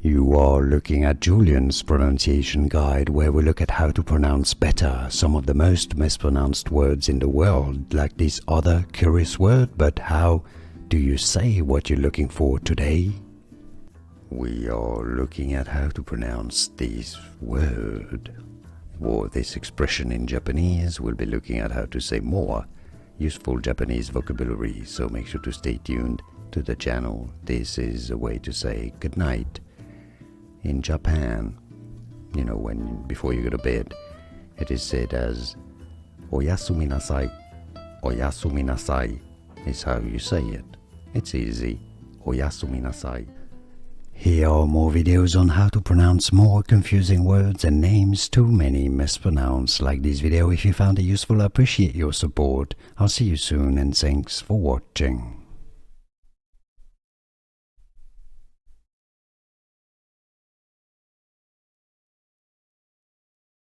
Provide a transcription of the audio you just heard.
You are looking at Julian's pronunciation guide, where we look at how to pronounce better some of the most mispronounced words in the world, like this other curious word. But how do you say what you're looking for today? We are looking at how to pronounce this word. For this expression in Japanese, we'll be looking at how to say more useful Japanese vocabulary, so make sure to stay tuned to the channel. This is a way to say good night in Japan. You know, before you go to bed, it is said as Oyasuminasai. Oyasuminasai is how you say it. It's easy. Oyasuminasai. Here are more videos on how to pronounce more confusing words and names too many mispronounced. Like this video if you found it useful. I appreciate your support. I'll see you soon and thanks for watching.